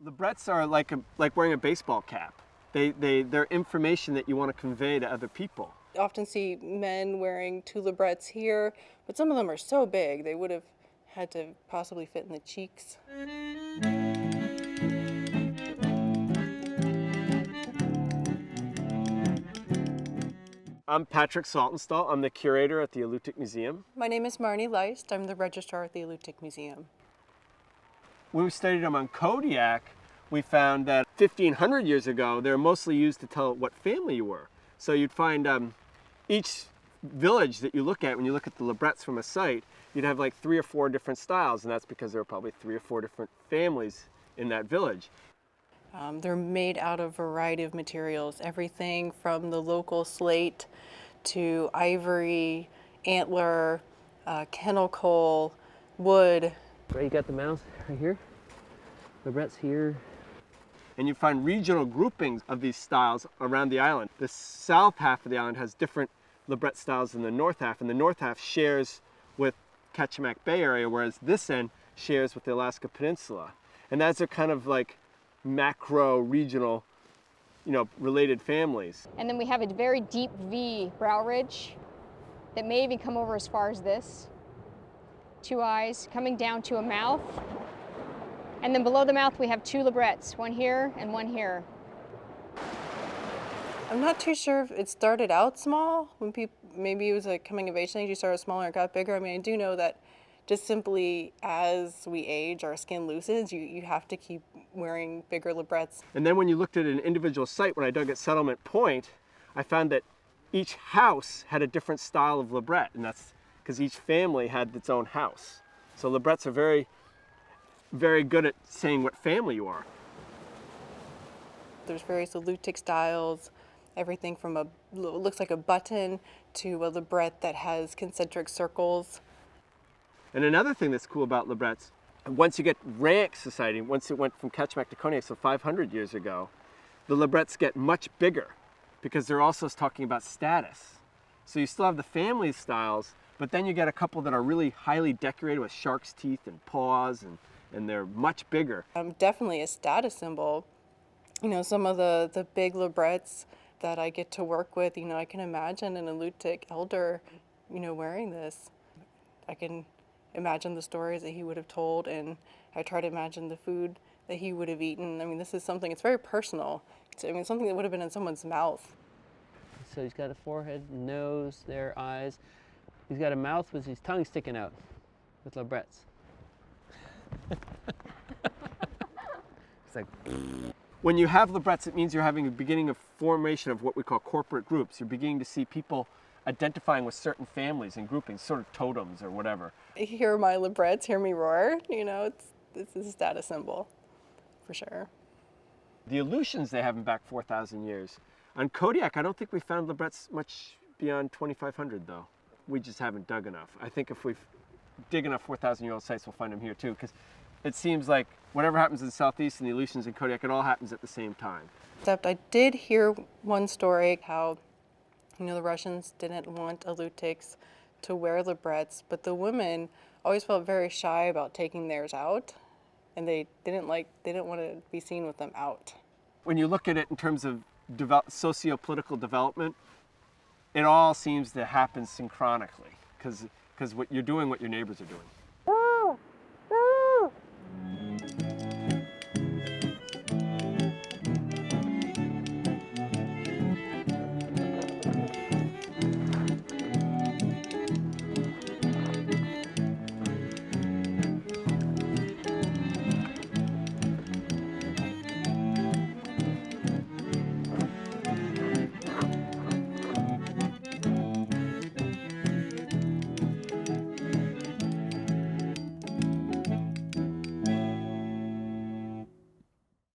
Librets are like wearing a baseball cap. They're information that you want to convey to other people. I often see men wearing 2 librets here, but some of them are so big they would have had to possibly fit in the cheeks. I'm Patrick Saltonstall. I'm the curator at the Alutiiq Museum. My name is Marnie Leist. I'm the registrar at the Alutiiq Museum. When we studied them on Kodiak, we found that 1,500 years ago, they were mostly used to tell what family you were. So you'd find each village that you look at, when you look at the librets from a site, you'd have like 3 or 4 different styles, and that's because there were probably 3 or 4 different families in that village. They're made out of a variety of materials, everything from the local slate to ivory, antler, kennel coal, wood. Right, you got the mouse right here, librets here. And you find regional groupings of these styles around the island. The south half of the island has different libret styles than the north half, and the north half shares with Kachemak Bay area, whereas this end shares with the Alaska Peninsula. And that's a kind of like macro regional, related families. And then we have a very deep V brow ridge that may even come over as far as this. 2 eyes coming down to a mouth. And then below the mouth we have 2 librets, one here and one here. I'm not too sure if it started out small, when maybe it was a coming of age thing, you started smaller and got bigger. I mean, I do know that just simply as we age, our skin loosens, you have to keep wearing bigger librets. And then when you looked at an individual site, when I dug at Settlement Point, I found that each house had a different style of libret, and that's because each family had its own house. So librets are very, very good at saying what family you are. There's various Alutiiq styles, everything from looks like a button to a libret that has concentric circles. And another thing that's cool about librets, once you get rank society, once it went from Kachemak to Kodiak, so 500 years ago, the librets get much bigger because they're also talking about status. So you still have the family styles, but then you get a couple that are really highly decorated with shark's teeth and paws, and they're much bigger. Definitely a status symbol. Some of the big librets that I get to work with, I can imagine an Alutiiq elder, wearing this. I can imagine the stories that he would have told, and I try to imagine the food that he would have eaten. I mean, this is something, it's very personal. It's something that would have been in someone's mouth. So he's got a forehead, nose, there, eyes. He's got a mouth with his tongue sticking out with librets. It's like, when you have librets, it means you're having a beginning of formation of what we call corporate groups. You're beginning to see people identifying with certain families and groupings, sort of totems or whatever. Hear my librets, hear me roar, it's a status symbol, for sure. The Aleutians, they have them back 4,000 years. On Kodiak, I don't think we found librets much beyond 2,500 though. We just haven't dug enough. I think if we dig enough 4,000-year-old sites, we'll find them here too, because it seems like whatever happens in the southeast and the Aleutians and Kodiak, it all happens at the same time. Except I did hear one story how the Russians didn't want Alutiiqs to wear librets, but the women always felt very shy about taking theirs out, and they didn't want to be seen with them out. When you look at it in terms of socio-political development, it all seems to happen synchronically, because what you're doing what your neighbors are doing.